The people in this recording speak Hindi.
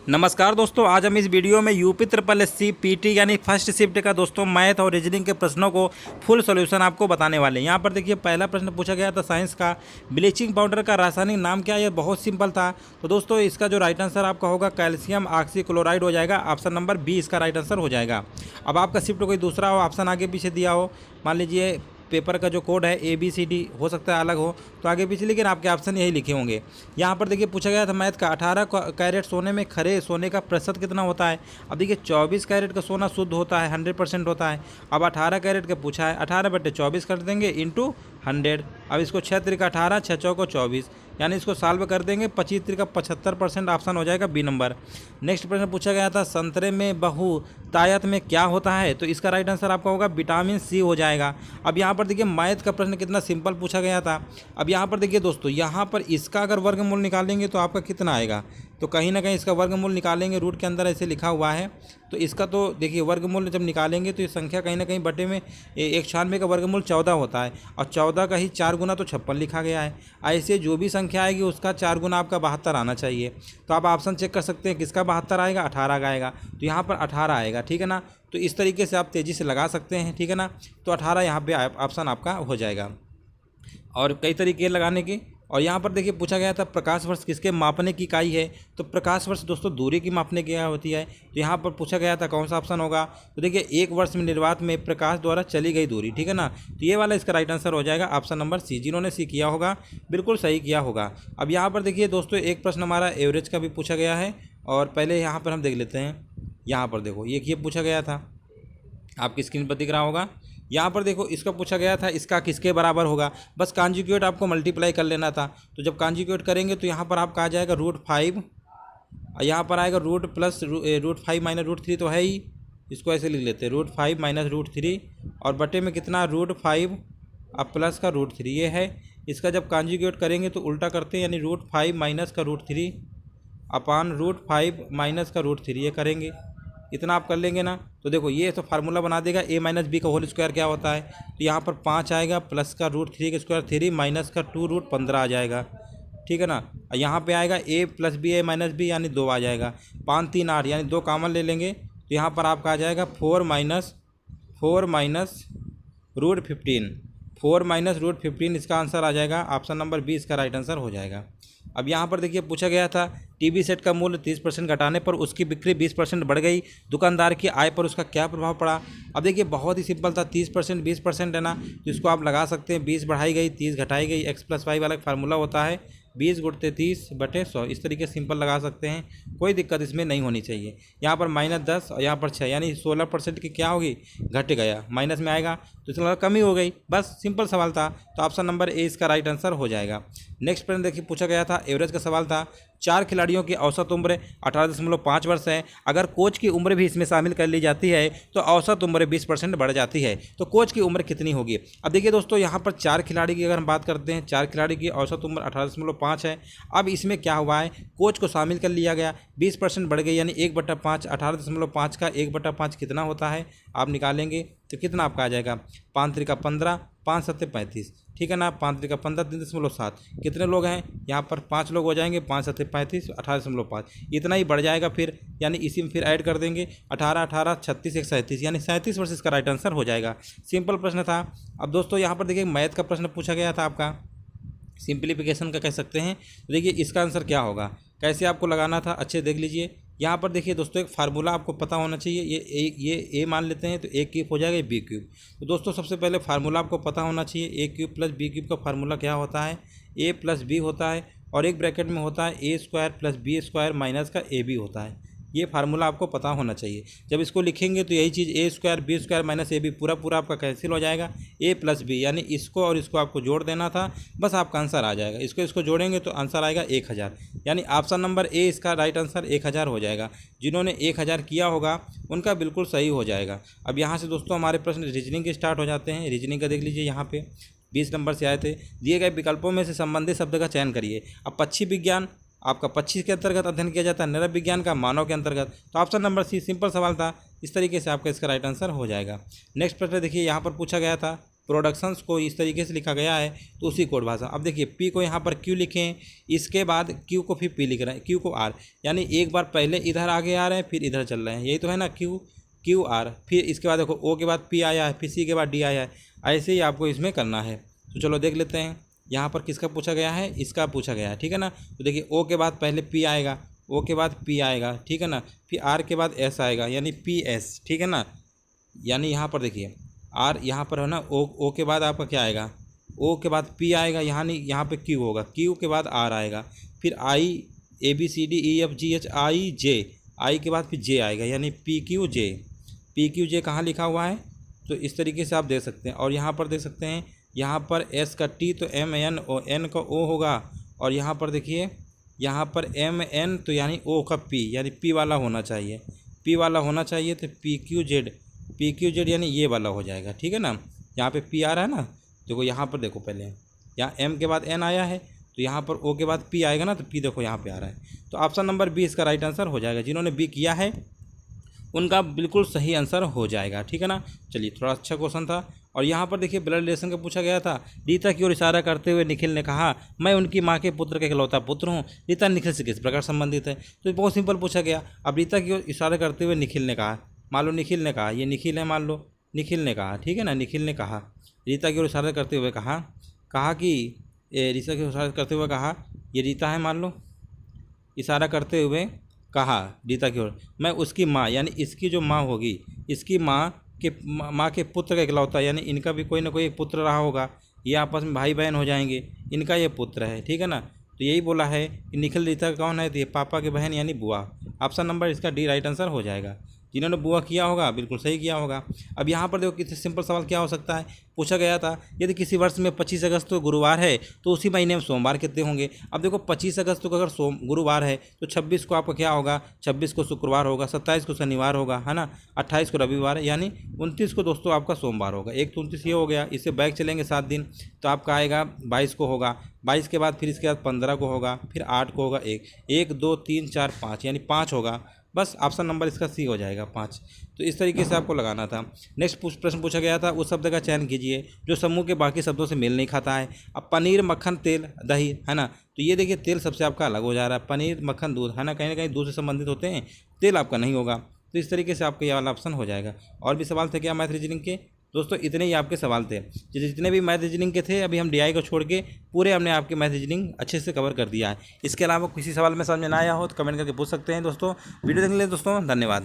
नमस्कार दोस्तों, आज हम इस वीडियो में यूपी ट्रिपल एससी पीटी यानी फर्स्ट शिफ्ट का दोस्तों मैथ और रीजनिंग के प्रश्नों को फुल सॉल्यूशन आपको बताने वाले हैं। यहाँ पर देखिए पहला प्रश्न पूछा गया था साइंस का, ब्लीचिंग पाउडर का रासायनिक नाम क्या है। ये बहुत सिंपल था। तो दोस्तों इसका जो राइट आंसर आपका होगा कैल्शियम ऑक्सीक्लोराइड हो जाएगा। ऑप्शन नंबर बी इसका राइट आंसर हो जाएगा। अब आपका शिफ्ट कोई दूसरा हो, ऑप्शन आगे पीछे दिया हो, मान लीजिए पेपर का जो कोड है ABCD हो सकता है अलग हो तो आगे पीछे, लेकिन आपके ऑप्शन यही लिखे होंगे। यहाँ पर देखिए पूछा गया था मैथ का 18 कैरेट सोने में खरे सोने का प्रतिशत कितना होता है। अब देखिए 24 कैरेट का सोना शुद्ध होता है, 100% होता है। अब 18 कैरेट का पूछा है, 18/24 कर देंगे इंटू 100। अब इसको 6 त्रिक 18, 6 चौको 24, यानी इसको सॉल्व कर देंगे 25 त्रिक 75%। ऑप्शन हो जाएगा बी नंबर। नेक्स्ट प्रश्न पूछा गया था संतरे में बहुतायत में क्या होता है। तो इसका राइट आंसर आपका होगा विटामिन सी हो जाएगा। अब यहाँ पर देखिए मैथ का प्रश्न कितना सिंपल पूछा गया था। अब यहाँ पर देखिए दोस्तों, यहाँ पर इसका अगर वर्गमूल निकालेंगे तो आपका कितना आएगा, तो कहीं ना कहीं इसका वर्गमूल निकालेंगे, रूट के अंदर ऐसे लिखा हुआ है। तो इसका तो देखिए वर्गमूल जब निकालेंगे तो ये संख्या कहीं ना कहीं बटे में 196 का वर्गमूल 14 होता है, और 14 का ही 4 गुना तो 56 लिखा गया है। ऐसे जो भी संख्या आएगी उसका 4 गुना आपका 72 आना चाहिए। तो आप ऑप्शन चेक कर सकते हैं किसका 72 आएगा, 18 का आएगा। तो यहाँ पर 18 आएगा, ठीक है ना। तो इस तरीके से आप तेज़ी से लगा सकते हैं, ठीक है ना। तो 18 यहाँ पे ऑप्शन आपका हो जाएगा। और कई तरीके लगाने के। और यहाँ पर देखिए पूछा गया था प्रकाश वर्ष किसके मापने की इकाई है। तो प्रकाश वर्ष दोस्तों दूरी की मापने की होती है। तो यहाँ पर पूछा गया था कौन सा ऑप्शन होगा। तो देखिए 1 वर्ष में निर्वात में प्रकाश द्वारा चली गई दूरी, ठीक है ना। तो ये वाला इसका राइट आंसर हो जाएगा ऑप्शन नंबर सी। जिन्होंने सी किया होगा बिल्कुल सही किया होगा। अब यहाँ पर देखिए दोस्तों एक प्रश्न हमारा एवरेज का भी पूछा गया है, और पहले यहाँ पर हम देख लेते हैं। यहाँ पर देखो ये पूछा गया था, आपकी स्क्रीन पर दिख रहा होगा। यहाँ पर देखो इसका पूछा गया था इसका किसके बराबर होगा। बस कॉन्जुगेट आपको मल्टीप्लाई कर लेना था। तो जब कॉन्जुगेट करेंगे तो यहाँ पर आपका आ जाएगा √5, यहाँ पर आएगा रूट प्लस √5 माइनस √3 तो है ही, इसको ऐसे लिख लेते हैं √5 माइनस √3, और बटे में कितना √5 अब प्लस का √3 ये है। इसका जब कॉन्जुगेट करेंगे तो उल्टा करते हैं, यानी √5 माइनस का √3 अपान √5 माइनस का √3 ये करेंगे। इतना आप कर लेंगे ना, तो देखो ये तो फार्मूला बना देगा a माइनस बी का होल स्क्वायर क्या होता है। तो यहाँ पर 5 आएगा, प्लस का √3 का स्क्वायर 3 माइनस का 2√15 आ जाएगा, ठीक है ना। यहाँ पे आएगा a plus B a minus B यानी 2 आ जाएगा। 5 3 8 यानी 2 कॉमन ले लेंगे, तो यहाँ पर आपका आ जाएगा 4 माइनस √15 इसका आंसर आ जाएगा। ऑप्शन नंबर बी इसका राइट आंसर हो जाएगा। अब यहाँ पर देखिए पूछा गया था टीवी सेट का मूल्य 30% घटाने पर उसकी बिक्री 20% बढ़ गई, दुकानदार की आय पर उसका क्या प्रभाव पड़ा। अब देखिए बहुत ही सिंपल था, 30% 20% है ना, तो इसको आप लगा सकते हैं 20 बढ़ाई गई 30 घटाई गई, x+y वाला फार्मूला होता है 20 × 30/100। इस तरीके से सिंपल लगा सकते हैं, कोई दिक्कत इसमें नहीं होनी चाहिए। यहाँ पर -10 और यहाँ पर 6 यानी 16% की क्या होगी, घट गया, माइनस में आएगा तो इसका कमी हो गई। बस सिंपल सवाल था। तो ऑप्शन नंबर ए इसका राइट आंसर हो जाएगा। नेक्स्ट प्रश्न देखिए पूछा गया था एवरेज का सवाल था। 4 खिलाड़ियों की औसत उम्र 18.5 वर्ष है। अगर कोच की उम्र भी इसमें शामिल कर ली जाती है तो औसत उम्र 20% बढ़ जाती है। तो कोच की उम्र कितनी होगी। अब देखिए दोस्तों यहाँ पर 4 खिलाड़ी की अगर हम बात करते हैं, 4 खिलाड़ी की औसत उम्र 18.5 है। अब इसमें क्या हुआ है, कोच को शामिल कर लिया गया, 20% बढ़ गई, यानी 1/5। 18.5 का 1/5 कितना होता है, आप निकालेंगे तो कितना आपका आ जाएगा, 5 त्रिका 15, 5 7 35, ठीक है ना। 5 त्रिका 15, 3.7, कितने लोग हैं यहाँ पर, 5 लोग हो जाएंगे, 5 7 35, 18.5 इतना ही बढ़ जाएगा फिर, यानी इसी में फिर ऐड कर देंगे 18 18 36 1 37, यानी 37 वर्ष इसका राइट आंसर हो जाएगा। सिंपल प्रश्न था। अब दोस्तों यहाँ पर देखिए मैथ का प्रश्न पूछा गया था आपका, सिंप्लीफिकेशन का कह सकते हैं। तो देखिए इसका आंसर क्या होगा, कैसे आपको लगाना था, अच्छे देख लीजिए। यहाँ पर देखिए दोस्तों एक फार्मूला आपको पता होना चाहिए। ये मान लेते हैं तो a³ हो जाएगा b³। तो दोस्तों सबसे पहले फार्मूला आपको पता होना चाहिए। a³ + b³ का फार्मूला क्या होता है, a + b होता है, और एक ब्रैकेट में होता है a² + b² माइनस का ab होता है। ये फार्मूला आपको पता होना चाहिए। जब इसको लिखेंगे तो यही चीज़ a² b² माइनस ab पूरा आपका कैंसिल हो जाएगा, a + b, यानी इसको और इसको आपको जोड़ देना था, बस आपका आंसर आ जाएगा। इसको जोड़ेंगे तो आंसर आएगा 1000, यानी ऑप्शन नंबर ए इसका राइट आंसर 1000 हो जाएगा। जिन्होंने 1000 किया होगा उनका बिल्कुल सही हो जाएगा। अब यहाँ से दोस्तों हमारे प्रश्न रीजनिंग के स्टार्ट हो जाते हैं। रीजनिंग का देख लीजिए, यहाँ पे 20 नंबर से आए थे। दिए गए विकल्पों में से संबंधित शब्द का चयन करिए। अब पक्षी विज्ञान आपका पक्षी के अंतर्गत अध्ययन किया जाता है, नर विज्ञान का मानव के अंतर्गत। तो ऑप्शन नंबर सी सिंपल सवाल था, इस तरीके से आपका इसका राइट आंसर हो जाएगा। नेक्स्ट प्रश्न देखिए यहाँ पर पूछा गया था प्रोडक्शंस को इस तरीके से लिखा गया है तो उसी कोड भाषा। अब देखिए P को यहाँ पर Q लिखें, इसके बाद Q को फिर P लिख रहे हैं, Q को R, यानी एक बार पहले इधर आगे आ रहे हैं फिर इधर चल रहे हैं, यही तो है ना Q R। फिर इसके बाद देखो O के बाद P आया है, फिर C के बाद D आया है, ऐसे ही आपको इसमें करना है। तो चलो देख लेते हैं यहाँ पर किसका पूछा गया है, इसका पूछा गया है, ठीक है ना। तो देखिए O के बाद पहले P आएगा, O के बाद P आएगा, ठीक है ना, फिर R के बाद S आएगा यानी PS, ठीक है ना। यानी यहाँ पर देखिए R यहाँ पर है ना, O के बाद आपका क्या आएगा, O के बाद P आएगा, यहाँ नहीं, यहाँ पे Q होगा, Q के बाद R आएगा, फिर I ABCDEFGH I J, I के बाद फिर J आएगा यानी PQJ कहाँ लिखा हुआ है, तो इस तरीके से आप देख सकते हैं। और यहाँ पर देख सकते हैं, यहाँ पर S का T तो MN और N का O होगा, और यहाँ पर देखिए यहाँ पर MN तो यानी O का P, यानी P वाला होना चाहिए, P वाला होना चाहिए, तो PQZ यानी ये वाला हो जाएगा, ठीक है ना। यहाँ पे P आ रहा है ना, देखो यहाँ पर देखो, पहले यहाँ M के बाद N आया है, तो यहाँ पर O के बाद P आएगा ना, तो P देखो यहाँ पे आ रहा है। तो ऑप्शन नंबर B इसका राइट आंसर हो जाएगा। जिन्होंने B किया है उनका बिल्कुल सही आंसर हो जाएगा, ठीक है ना। चलिए, थोड़ा अच्छा क्वेश्चन था। और यहाँ पर देखिए ब्लड रिलेशन का पूछा गया था। रीता की ओर इशारा करते हुए निखिल ने कहा, मैं उनकी माँ के पुत्र का इकलौता पुत्र हूँ। रीता निखिल से किस प्रकार संबंधित है, तो बहुत सिंपल पूछा गया। अब रीता की ओर इशारा करते हुए निखिल ने कहा, मान लो निखिल ने कहा, ये निखिल है, मान लो निखिल ने कहा, ठीक है ना, निखिल ने कहा, रीता की ओर इशारा करते हुए कहा कि रीता की ओर इशारा करते हुए कहा, ये रीता है, मान लो, इशारा करते हुए कहा रीता की ओर, मैं उसकी माँ यानी इसकी जो माँ होगी, इसकी माँ के पुत्र का इकलौता, यानी इनका भी कोई ना कोई एक पुत्र रहा होगा, ये आपस में भाई बहन हो जाएंगे, इनका ये पुत्र है, ठीक है ना। तो यही बोला है कि निखिल रीता कौन है, तो ये पापा की बहन यानी बुआ। ऑप्शन नंबर इसका D राइट आंसर हो जाएगा। जिन्होंने बुआ किया होगा बिल्कुल सही किया होगा। अब यहाँ पर देखो कितने सिंपल सवाल क्या हो सकता है, पूछा गया था यदि किसी वर्ष में 25 अगस्त तो गुरुवार है तो उसी महीने में सोमवार कितने होंगे। अब देखो 25 अगस्त को अगर गुरुवार है तो 26 को आपका क्या होगा, 26 को शुक्रवार होगा, 27 को शनिवार होगा, है ना, 28 को रविवार है, यानी 29 को दोस्तों आपका सोमवार होगा। एक तो 29 ये हो गया, इससे बैक चलेंगे 7 दिन तो आपका आएगा 22 को होगा, 22 के बाद फिर इसके बाद 15 को होगा, फिर 8 को होगा, 1 2 3 4 5 यानी 5 होगा। बस ऑप्शन नंबर इसका C हो जाएगा 5। तो इस तरीके से आपको लगाना था। नेक्स्ट प्रश्न पूछा गया था, उस शब्द का चयन कीजिए जो समूह के बाकी शब्दों से मेल नहीं खाता है। अब पनीर, मक्खन, तेल, दही, है ना, तो ये देखिए तेल सबसे आपका अलग हो जा रहा है, पनीर, मक्खन, दूध, है ना कहीं दूध से संबंधित होते हैं, तेल आपका नहीं होगा। तो इस तरीके से आपका ये वाला ऑप्शन हो जाएगा। और भी सवाल थे क्या मैथ रीजनिंग के दोस्तों, इतने ही आपके सवाल थे। जितने भी मैथ रीजनिंग के थे अभी हम DI को छोड़ के पूरे हमने आपके मैथ रीजनिंग अच्छे से कवर कर दिया है। इसके अलावा किसी सवाल में समझ में ना आया हो तो कमेंट करके पूछ सकते हैं दोस्तों। वीडियो देखने के लिए दोस्तों धन्यवाद।